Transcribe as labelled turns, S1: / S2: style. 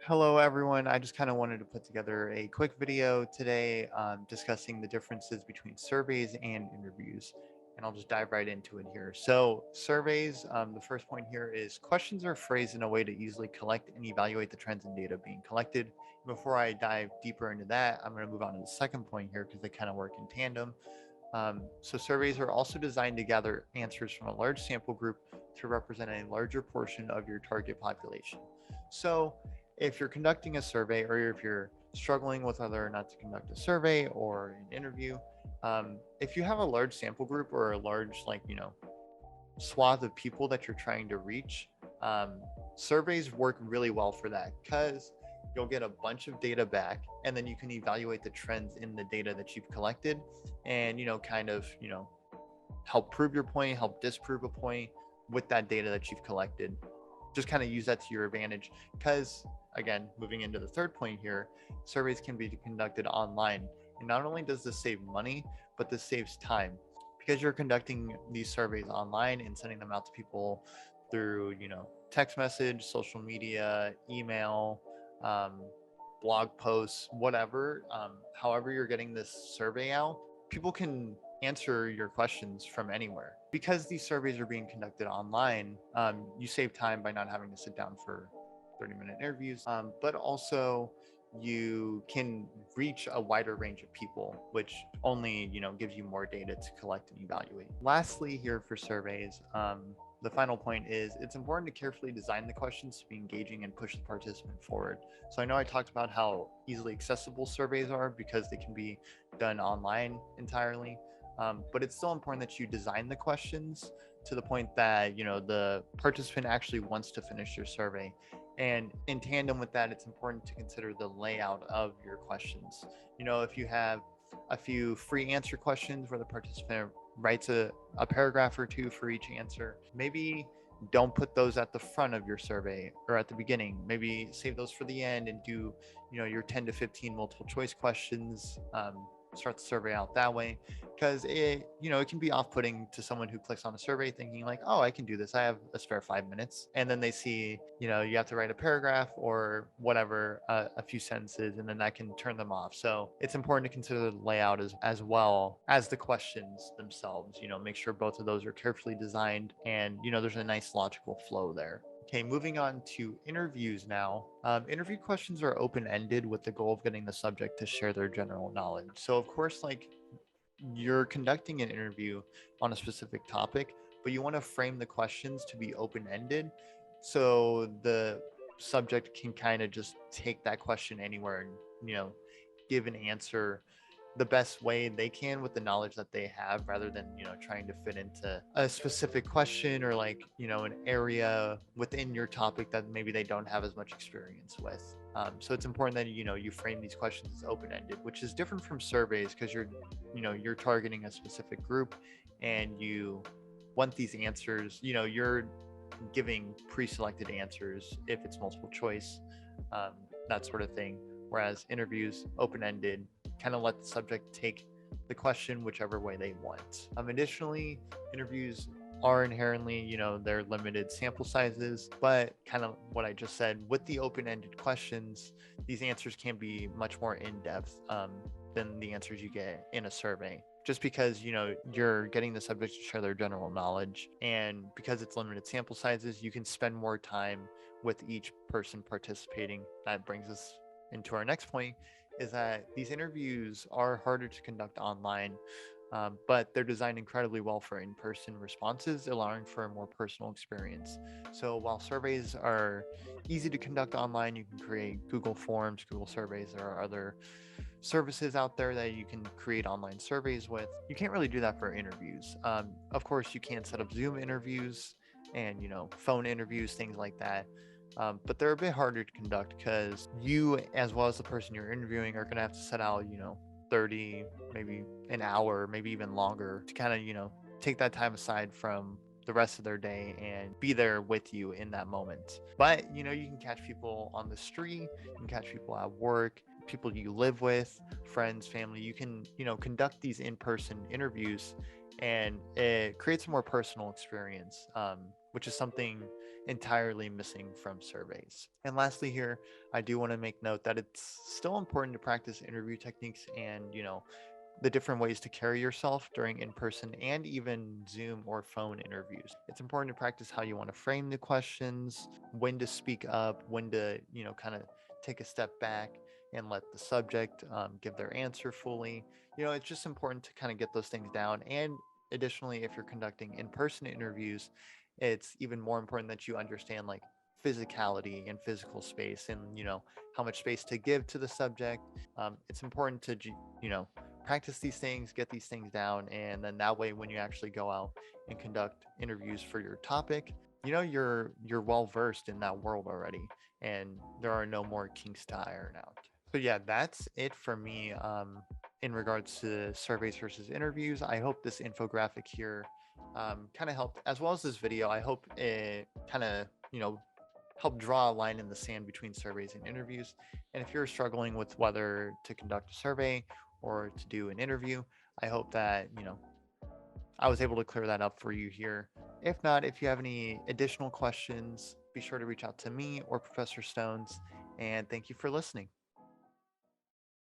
S1: Hello, everyone. I just kind of wanted to put together a quick video today discussing the differences between surveys and interviews. And I'll just dive right into it here. So, surveys, the first point here is questions are phrased in a way to easily collect and evaluate the trends and data being collected. Before I dive deeper into that, I'm going to move on to the second point here because they kind of work in tandem. So surveys are also designed to gather answers from a large sample group to represent a larger portion of your target population. So if you're conducting a survey or if you're struggling with whether or not to conduct a survey or an interview, if you have a large sample group or a large, swath of people that you're trying to reach, um, surveys work really well for that because you'll get a bunch of data back and then you can evaluate the trends in the data that you've collected and help prove your point, help disprove a point with that data that you've collected. Just kind of use that to your advantage because, again, moving into the third point here, surveys can be conducted online, and not only does this save money, but this saves time because you're conducting these surveys online and sending them out to people through text message, social media, email, um, blog posts, whatever. However you're getting this survey out, people can answer your questions from anywhere. Because these surveys are being conducted online, you save time by not having to sit down for 30-minute interviews, but also you can reach a wider range of people, which only gives you more data to collect and evaluate. Lastly, here for surveys, the final point is it's important to carefully design the questions to be engaging and push the participant forward. So I know I talked about how easily accessible surveys are because they can be done online entirely. But it's still important that you design the questions to the point that the participant actually wants to finish your survey. And in tandem with that, it's important to consider the layout of your questions. If you have a few free answer questions where the participant writes a paragraph or two for each answer, maybe don't put those at the front of your survey or at the beginning. Maybe save those for the end and do your 10 to 15 multiple choice questions. Start the survey out that way because it can be off-putting to someone who clicks on a survey thinking like, oh, I can do this, I have a spare 5 minutes, and then they see you have to write a paragraph or whatever, a few sentences, and then that can turn them off. So it's important to consider the layout as well as the questions themselves. Make sure both of those are carefully designed and there's a nice logical flow there. Okay, moving on to interviews now. Interview questions are open-ended with the goal of getting the subject to share their general knowledge. So, of course, like you're conducting an interview on a specific topic, but you want to frame the questions to be open-ended so the subject can kind of just take that question anywhere and, give an answer the best way they can with the knowledge that they have rather than trying to fit into a specific question or an area within your topic that maybe they don't have as much experience with. So it's important that you frame these questions as open-ended, which is different from surveys because you're targeting a specific group and you want these answers. You're giving pre-selected answers if it's multiple choice, that sort of thing, whereas interviews open-ended, kind of let the subject take the question whichever way they want. Additionally, interviews are inherently, they're limited sample sizes, but kind of what I just said, with the open-ended questions, these answers can be much more in-depth than the answers you get in a survey. Just because, you're getting the subject to share their general knowledge, and because it's limited sample sizes, you can spend more time with each person participating. That brings us into our next point, is that these interviews are harder to conduct online, but they're designed incredibly well for in-person responses, allowing for a more personal experience. So while surveys are easy to conduct online, you can create Google Forms, Google Surveys. There are other services out there that you can create online surveys with. You can't really do that for interviews. Of course, you can set up Zoom interviews and phone interviews, things like that. But they're a bit harder to conduct because you, as well as the person you're interviewing, are going to have to set out, 30, maybe an hour, maybe even longer to kind of, take that time aside from the rest of their day and be there with you in that moment. But, you can catch people on the street, you can catch people at work, people you live with, friends, family. You can, conduct these in-person interviews and it creates a more personal experience, which is something entirely missing from surveys. And lastly here, I do want to make note that it's still important to practice interview techniques and, the different ways to carry yourself during in-person and even Zoom or phone interviews. It's important to practice how you want to frame the questions, when to speak up, when to, kind of take a step back and let the subject give their answer fully. It's just important to kind of get those things down. And additionally, if you're conducting in-person interviews, it's even more important that you understand like physicality and physical space and, how much space to give to the subject. It's important to, you know, practice these things, get these things down, and then that way when you actually go out and conduct interviews for your topic, you're well versed in that world already, and there are no more kinks to iron out. So yeah, that's it for me in regards to surveys versus interviews. I hope this infographic here kind of helped, as well as this video. I hope it kind of help draw a line in the sand between surveys and interviews. And if you're struggling with whether to conduct a survey or to do an interview, I hope that, I was able to clear that up for you here. If not, if you have any additional questions, be sure to reach out to me or Professor Stones. And thank you for listening.